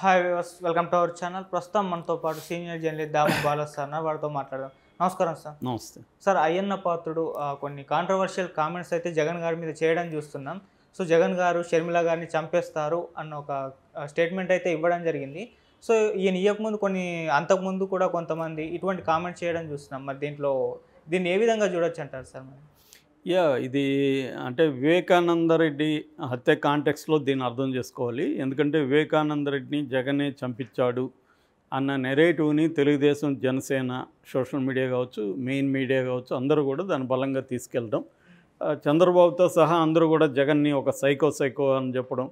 Hi viewers, welcome to our channel. ప్రస్తుతం మనతో పాటు సీనియర్ జర్నలిస్ట్ దాము బాలా సార్ ఉన్నారు. వారితో మాట్లాడదాం. నమస్కారం సార్. నమస్తే సార్, అయ్యన్న పాత్రుడు కొన్ని కాంట్రవర్షియల్ కామెంట్స్ అయితే జగన్ గారి మీద చేయడం చూస్తున్నాం. సో జగన్ గారు షర్మిల గారిని చంపేస్తారు అన్న ఒక స్టేట్మెంట్ అయితే ఇవ్వడం జరిగింది. సో ఈయన ఇవ్వకముందు అంతకుముందు కూడా కొంతమంది ఇటువంటి కామెంట్స్ చేయడం చూస్తున్నాం. మరి దీన్ని ఏ విధంగా చూడొచ్చు అంటారు సార్? మరి ఇది అంటే వివేకానంద రెడ్డి హత్య కాంటెక్స్లో దీన్ని అర్థం చేసుకోవాలి. ఎందుకంటే వివేకానంద రెడ్డిని జగనే చంపించాడు అన్న నెరేటివ్ని తెలుగుదేశం, జనసేన, సోషల్ మీడియా కావచ్చు, మెయిన్ మీడియా కావచ్చు, అందరూ కూడా దాన్ని బలంగా తీసుకెళ్ళడం, చంద్రబాబుతో సహా అందరూ కూడా జగన్ని ఒక సైకో అని చెప్పడం,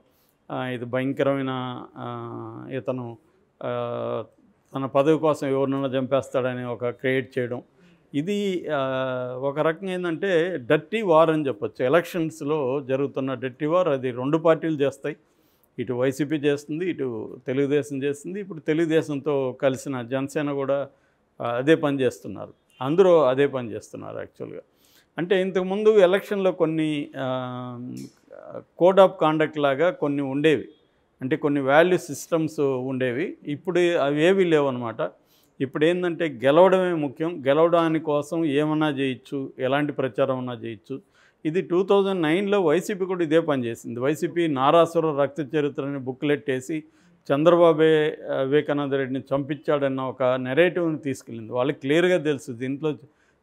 ఇది భయంకరమైన ఇతను తన పదవి కోసం ఎవరినైనా చంపేస్తాడని ఒక క్రియేట్ చేయడం, ఇది ఒక రకంగా ఏంటంటే డర్టీ వార్ అని చెప్పొచ్చు. ఎలక్షన్స్లో జరుగుతున్న డర్టీ వార్ అది రెండు పార్టీలు చేస్తాయి. ఇటు వైసీపీ చేస్తుంది, ఇటు తెలుగుదేశం చేస్తుంది. ఇప్పుడు తెలుగుదేశంతో కలిసిన జనసేన కూడా అదే పని చేస్తున్నారు. అందరూ అదే పని చేస్తున్నారు యాక్చువల్గా. అంటే ఇంతకుముందు ఎలక్షన్లో కొన్ని కోడ్ ఆఫ్ కాండక్ట్ లాగా కొన్ని ఉండేవి, అంటే కొన్ని వాల్యూ సిస్టమ్స్ ఉండేవి. ఇప్పుడు అవి ఏవీ లేవన్నమాట. ఇప్పుడు ఏంటంటే గెలవడమే ముఖ్యం, గెలవడానికి కోసం ఏమన్నా చేయొచ్చు, ఎలాంటి ప్రచారం అన్నా చేయొచ్చు. ఇది 2009లో వైసీపీ కూడా ఇదే పని చేసింది. వైసీపీ నారాసుర రక్త చరిత్రని బుక్లెట్ వేసి చంద్రబాబే వివేకానంద రెడ్డిని చంపించాడన్న ఒక నెరేటివ్ని తీసుకెళ్ళింది. వాళ్ళకి క్లియర్గా తెలుసు దీంట్లో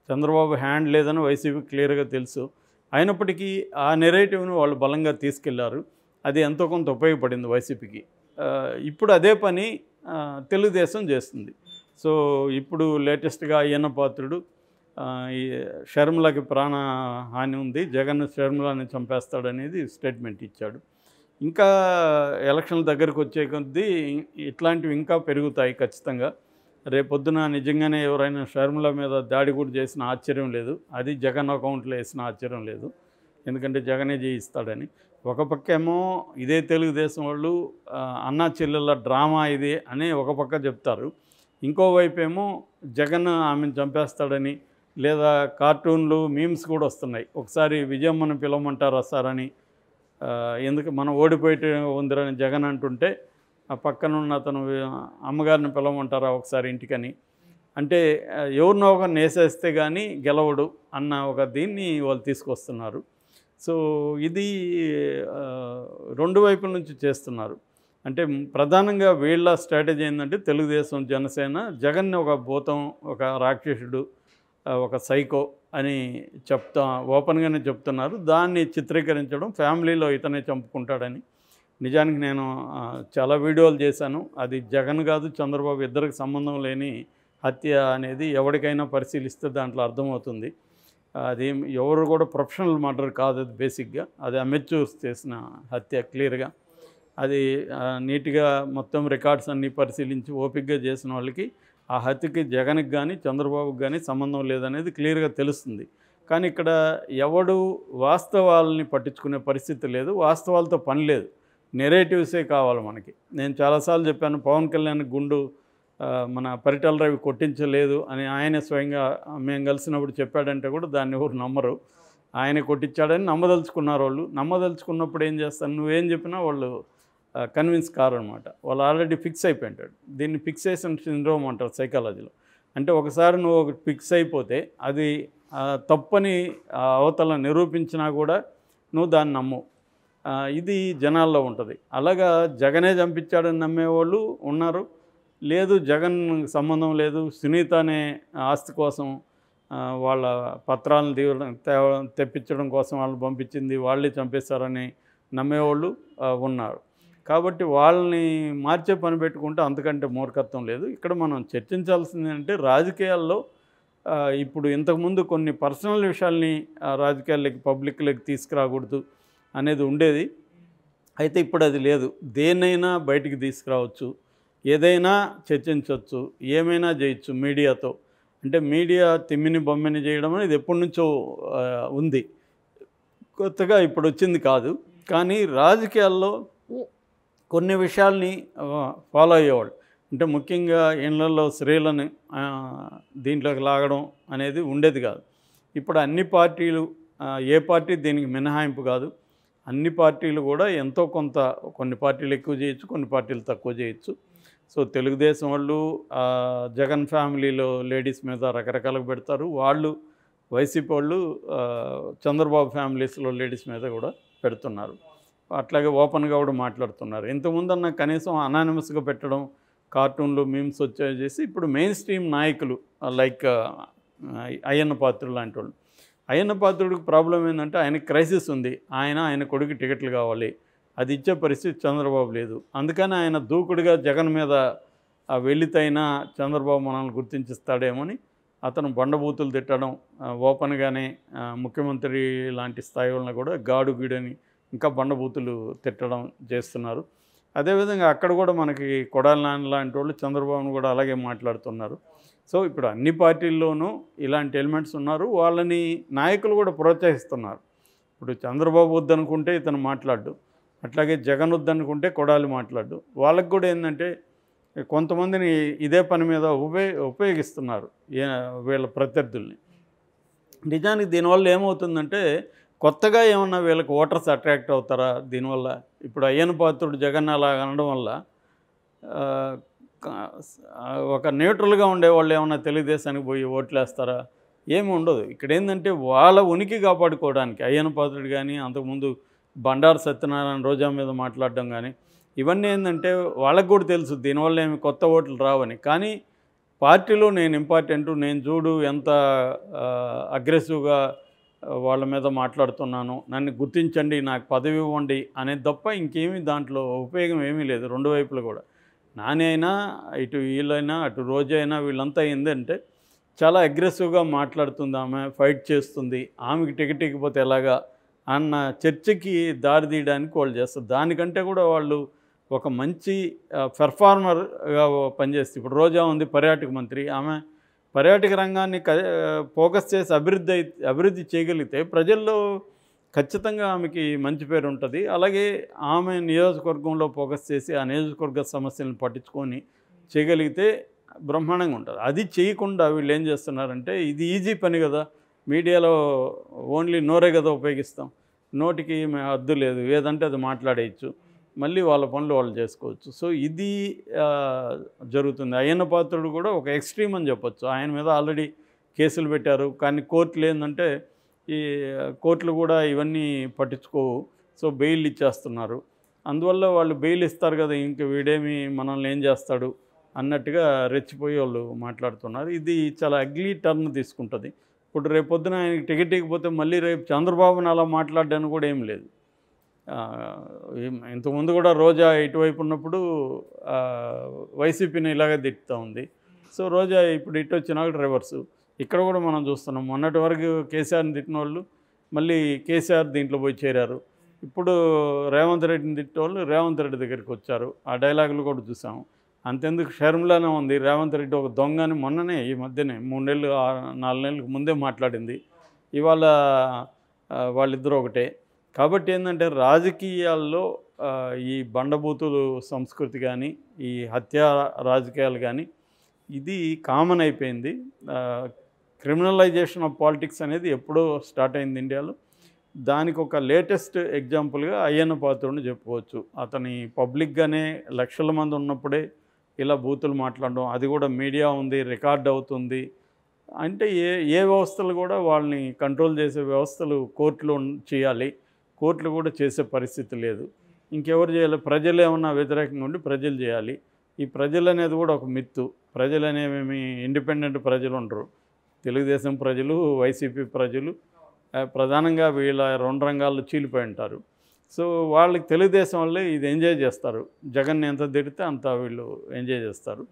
చంద్రబాబు హ్యాండ్ లేదని వైసీపీ క్లియర్గా తెలుసు. అయినప్పటికీ ఆ నెరేటివ్ని వాళ్ళు బలంగా తీసుకెళ్లారు. అది ఎంతో కొంత ఉపయోగపడింది వైసీపీకి. ఇప్పుడు అదే పని తెలుగుదేశం చేస్తుంది. సో ఇప్పుడు లేటెస్ట్గా అయ్యన్న పాత్రుడు ఈ షర్మిలకి ప్రాణహాని ఉంది, జగన్ షర్మిలని చంపేస్తాడనేది స్టేట్మెంట్ ఇచ్చాడు. ఇంకా ఎలక్షన్ల దగ్గరకు వచ్చే కొద్దీ ఇట్లాంటివి ఇంకా పెరుగుతాయి ఖచ్చితంగా. రేపొద్దున నిజంగానే ఎవరైనా షర్మిల మీద దాడి కూడా చేసిన ఆశ్చర్యం లేదు, అది జగన్ అకౌంట్లో వేసిన ఆశ్చర్యం లేదు, ఎందుకంటే జగనే చేయిస్తాడని. ఒక పక్క ఏమో ఇదే తెలుగుదేశం వాళ్ళు అన్నా చెల్లెళ్ళ డ్రామా ఇది అని ఒక పక్క చెప్తారు, ఇంకోవైపు ఏమో జగన్ ఆమెను చంపేస్తాడని, లేదా కార్టూన్లు మీమ్స్ కూడా వస్తున్నాయి. ఒకసారి విజయమ్మను పిలవమంటారా సార్ అని, ఎందుకు మనం ఓడిపోయి ఉందిరని జగన్ అంటుంటే ఆ పక్కనున్న అతను అమ్మగారిని పిలవమంటారా ఒకసారి ఇంటికని, అంటే ఎవరినో ఒకరిని వేసేస్తే కానీ గెలవడు అన్న ఒక దీన్ని వాళ్ళు తీసుకొస్తున్నారు. సో ఇది రెండు వైపుల నుంచి చేస్తున్నారు. అంటే ప్రధానంగా వీళ్ళ స్ట్రాటజీ ఏంటంటే తెలుగుదేశం, జనసేన జగన్ని ఒక భూతం, ఒక రాక్షసుడు, ఒక సైకో అని ఓపెన్గానే చెప్తున్నారు. దాన్ని చిత్రీకరించడం, ఫ్యామిలీలో ఇతనే చంపుకుంటాడని. నిజానికి నేను చాలా వీడియోలు చేశాను. అది జగన్ కాదు చంద్రబాబు ఇద్దరికి సంబంధం లేని హత్య అనేది ఎవరికైనా పరిశీలిస్తే దాంట్లో అర్థమవుతుంది. అది ఎవరు కూడా ప్రొఫెషనల్ మర్డర్ కాదు, అది బేసిక్గా అది అమెచ్యూర్స్ చేసిన హత్య. క్లియర్గా అది నీట్గా మొత్తం రికార్డ్స్ అన్నీ పరిశీలించి ఓపికగా చేసిన వాళ్ళకి ఆ హత్యకి జగన్కి కానీ చంద్రబాబుకి కానీ సంబంధం లేదనేది క్లియర్గా తెలుస్తుంది. కానీ ఇక్కడ ఎవడు వాస్తవాలని పట్టించుకునే పరిస్థితి లేదు, వాస్తవాలతో పని లేదు, నెరేటివ్సే కావాలి మనకి. నేను చాలాసార్లు చెప్పాను, పవన్ కళ్యాణ్ గుండు మన పరిటాల రవి కొట్టించలేదు అని ఆయనే స్వయంగా మేము కలిసినప్పుడు చెప్పాడంటే కూడా దాన్ని ఎవరు నమ్మరు. ఆయన కొట్టించాడని నమ్మదలుచుకున్నారు వాళ్ళు. నమ్మదలుచుకున్నప్పుడు ఏం చేస్తారు, నువ్వేం చెప్పినా వాళ్ళు కన్విన్స్ కారనమాట. వాళ్ళు ఆల్రెడీ ఫిక్స్ అయిపోయింటాడు. దీన్ని ఫిక్సేషన్ సిండ్రోమ్ అంటారు సైకాలజీలో. అంటే ఒకసారి నువ్వు ఒకటి ఫిక్స్ అయిపోతే అది తప్పని అవతల నిరూపించినా కూడా నువ్వు దాన్ని నమ్మవు. ఇది జనాల్లో ఉంటుంది. అలాగా జగనే చంపించాడని నమ్మేవాళ్ళు ఉన్నారు. లేదు జగన్ సంబంధం లేదు, సునీత అనే ఆస్తి కోసం వాళ్ళ పత్రాలను తెప్పించడం కోసం వాళ్ళు పంపించింది, వాళ్ళే చంపేస్తారని నమ్మేవాళ్ళు ఉన్నారు. కాబట్టి వాళ్ళని మార్చే పని పెట్టుకుంటే అంతకంటే మూర్ఖత్వం లేదు. ఇక్కడ మనం చర్చించాల్సింది అంటే రాజకీయాల్లో ఇప్పుడు ఇంతకుముందు కొన్ని పర్సనల్ విషయాల్ని రాజకీయాల్లోకి పబ్లిక్లోకి తీసుకురాకూడదు అనేది ఉండేది. అయితే ఇప్పుడు అది లేదు. దేన్నైనా బయటికి తీసుకురావచ్చు, ఏదైనా చర్చించవచ్చు, ఏమైనా చేయొచ్చు మీడియాతో. అంటే మీడియా తిమ్మిని బొమ్మిని చేయడం అనేది ఎప్పటి నుంచో ఉంది, కొత్తగా ఇప్పుడు వచ్చింది కాదు. కానీ రాజకీయాల్లో కొన్ని విషయాల్ని ఫాలో అయ్యేవాళ్ళు, అంటే ముఖ్యంగా ఇళ్లలో స్త్రీలను దీంట్లోకి లాగడం అనేది ఉండేది కాదు. ఇప్పుడు అన్ని పార్టీలు, ఏ పార్టీ దీనికి మినహాయింపు కాదు, అన్ని పార్టీలు కూడా ఎంతో కొంత, కొన్ని పార్టీలు ఎక్కువ చేయొచ్చు, కొన్ని పార్టీలు తక్కువ చేయొచ్చు. సో తెలుగుదేశం వాళ్ళు జగన్ ఫ్యామిలీలో లేడీస్ మీద రకరకాలుగా పెడతారు. వాళ్ళు వైసీపీ వాళ్ళు చంద్రబాబు ఫ్యామిలీస్లో లేడీస్ మీద కూడా పెడుతున్నారు. అట్లాగే ఓపెన్గా కూడా మాట్లాడుతున్నారు. ఇంతకుముందన్న కనీసం అనానిమస్గా పెట్టడం, కార్టూన్లు మీమ్స్ వచ్చేసి ఇప్పుడు మెయిన్ స్ట్రీమ్ నాయకులు లైక్ అయ్యన్న పాత్రుడు లాంటి వాళ్ళు. అయ్యన్న పాత్రుడికి ప్రాబ్లం ఏంటంటే ఆయనకి క్రైసిస్ ఉంది. ఆయన కొడుకు టికెట్లు కావాలి, అది ఇచ్చే పరిస్థితి చంద్రబాబు లేదు. అందుకని ఆయన దూకుడుగా జగన్ మీద వెళ్ళితైనా చంద్రబాబు మనల్ని గుర్తించిస్తాడేమని అతను బండబూతులు తిట్టడం, ఓపెన్గానే ముఖ్యమంత్రి లాంటి స్థాయి వాళ్ళని కూడా గాడు గీడని ఇంకా బండబూతులు తిట్టడం చేస్తున్నారు. అదేవిధంగా అక్కడ కూడా మనకి కొడాలి నాని లాంటి వాళ్ళు చంద్రబాబును కూడా అలాగే మాట్లాడుతున్నారు. సో ఇప్పుడు అన్ని పార్టీల్లోనూ ఇలాంటి ఎలిమెంట్స్ ఉన్నారు. వాళ్ళని నాయకులు కూడా ప్రోత్సహిస్తున్నారు. ఇప్పుడు చంద్రబాబు వద్దనుకుంటే ఇతను మాట్లాడు, అట్లాగే జగన్ వద్దనుకుంటే కొడాలి మాట్లాడు. వాళ్ళకి కూడా ఏంటంటే కొంతమందిని ఇదే పని మీద ఉపయోగిస్తున్నారు వీళ్ళ ప్రత్యర్థుల్ని. నిజానికి దీనివల్ల ఏమవుతుందంటే కొత్తగా ఏమన్నా వీళ్ళకి ఓటర్స్ అట్రాక్ట్ అవుతారా దీనివల్ల? ఇప్పుడు అయ్యన్న పాత్రుడు జగన్ అలా అనడం వల్ల ఒక న్యూట్రల్గా ఉండేవాళ్ళు ఏమన్నా తెలుగుదేశానికి పోయి ఓట్లేస్తారా? ఏమి ఉండదు. ఇక్కడ ఏంటంటే వాళ్ళ ఉనికి కాపాడుకోవడానికి అయ్యన్న పాత్రుడు కానీ, అంతకుముందు బండారు సత్యనారాయణ రోజా మీద మాట్లాడడం కానీ, ఇవన్నీ ఏంటంటే వాళ్ళకు కూడా తెలుసు దీనివల్ల ఏమి కొత్త ఓట్లు రావని. కానీ పార్టీలో నేను ఇంపార్టెంటు, నేను చూడు ఎంత అగ్రెసివ్గా వాళ్ళ మీద మాట్లాడుతున్నాను, నన్ను గుర్తించండి, నాకు పదవి ఇవ్వండి అనేది తప్ప ఇంకేమీ దాంట్లో ఉపయోగం ఏమీ లేదు. రెండు వైపులు కూడా నాని అయినా, ఇటు వీళ్ళైనా, అటు రోజా అయినా, వీళ్ళంతా ఏంటంటే చాలా అగ్రెసివ్గా మాట్లాడుతుంది, ఆమె ఫైట్ చేస్తుంది, ఆమెకి టికెట్ ఇవ్వకపోతే ఎలాగా అన్న చర్చకి దారి తీయడానికి వాళ్ళు చేస్తారు. దానికంటే కూడా వాళ్ళు ఒక మంచి పెర్ఫార్మర్గా పనిచేస్తుంది. ఇప్పుడు రోజా ఉంది పర్యాటక మంత్రి, ఆమె పర్యాటక రంగాన్ని ఫోకస్ చేసి అభివృద్ధి చేయగలిగితే ప్రజల్లో ఖచ్చితంగా ఆమెకి మంచి పేరు ఉంటుంది. అలాగే ఆమె నియోజకవర్గంలో ఫోకస్ చేసి ఆ నియోజకవర్గ సమస్యలను పట్టించుకొని చేయగలిగితే బ్రహ్మాండంగా ఉంటుంది. అది చేయకుండా వీళ్ళు ఏం చేస్తున్నారంటే ఇది ఈజీ పని కదా, మీడియాలో ఓన్లీ నోరే కదా ఉపయోగిస్తాం, నోటికి హద్దు లేదు, ఏదంటే అది మాట్లాడేయచ్చు, మళ్ళీ వాళ్ళ పనులు వాళ్ళు చేసుకోవచ్చు. సో ఇది జరుగుతుంది. అయ్యన్న పాత్రుడు కూడా ఒక ఎక్స్ట్రీమ్ అని చెప్పొచ్చు. ఆయన మీద ఆల్రెడీ కేసులు పెట్టారు. కానీ కోర్టులు ఏంటంటే ఈ కోర్టులు కూడా ఇవన్నీ పట్టించుకోవు. సో బెయిల్ ఇచ్చేస్తున్నారు. అందువల్ల వాళ్ళు బెయిల్ ఇస్తారు కదా, ఇంక వీడేమి మనల్ని ఏం చేస్తాడు అన్నట్టుగా రెచ్చిపోయి వాళ్ళు మాట్లాడుతున్నారు. ఇది చాలా అగ్లీ టర్న్ తీసుకుంటుంది. ఇప్పుడు రేపొద్దున ఆయనకి టికెట్ ఇవ్వకపోతే మళ్ళీ రేపు చంద్రబాబుని అలా మాట్లాడడానికి కూడా ఏం లేదు. ఇంతకుముందు కూడా రోజా ఇటువైపు ఉన్నప్పుడు వైసీపీని ఇలాగే తిట్టుతూ ఉంది. సో రోజా ఇప్పుడు ఇటు వచ్చినా రివర్సు. ఇక్కడ కూడా మనం చూస్తున్నాం. మొన్నటి వరకు కేసీఆర్ని తిట్టిన వాళ్ళు మళ్ళీ కేసీఆర్ దీంట్లో పోయి చేరారు. ఇప్పుడు రేవంత్ రెడ్డిని తిట్టే వాళ్ళు రేవంత్ రెడ్డి దగ్గరికి వచ్చారు. ఆ డైలాగులు కూడా చూసాము. అంతెందుకు షర్మిలానే ఉంది, రేవంత్ రెడ్డి ఒక దొంగ అని మొన్ననే ఈ మధ్యనే 3 నెలలు 4 నెలలకు ముందే మాట్లాడింది. ఇవాళ వాళ్ళిద్దరూ ఒకటే. కాబట్టి ఏంటంటే రాజకీయాల్లో ఈ బండబూతులు సంస్కృతి కానీ, ఈ హత్య రాజకీయాలు కానీ ఇది కామన్ అయిపోయింది. క్రిమినలైజేషన్ ఆఫ్ పాలిటిక్స్ అనేది ఎప్పుడో స్టార్ట్ అయింది ఇండియాలో. దానికి ఒక లేటెస్ట్ ఎగ్జాంపుల్గా అయ్యన్న పాత్రుడిని చెప్పుకోవచ్చు. అతని పబ్లిక్గానే లక్షల మంది ఉన్నప్పుడే ఇలా బూతులు మాట్లాడడం, అది కూడా మీడియా ఉంది, రికార్డ్ అవుతుంది అంటే ఏ వ్యవస్థలు కూడా వాళ్ళని కంట్రోల్ చేసే వ్యవస్థలు కోర్టులో చేయాలి. కోర్టులు కూడా చేసే పరిస్థితి లేదు. ఇంకెవరు చేయాలి? ప్రజలు ఏమన్నా వ్యతిరేకంగా ఉండి ప్రజలు చేయాలి. ఈ ప్రజలు అనేది కూడా ఒక మిత్తు. ప్రజలు అనేవేమి ఇండిపెండెంట్ ప్రజలు ఉండరు. తెలుగుదేశం ప్రజలు, వైసీపీ ప్రజలు ప్రధానంగా వీళ్ళ 2 రంగాల్లో చీలిపోయి ఉంటారు. సో వాళ్ళకి తెలుగుదేశం వాళ్ళే ఇది ఎంజాయ్ చేస్తారు. జగన్ ఎంత తిడితే అంత వీళ్ళు ఎంజాయ్ చేస్తారు.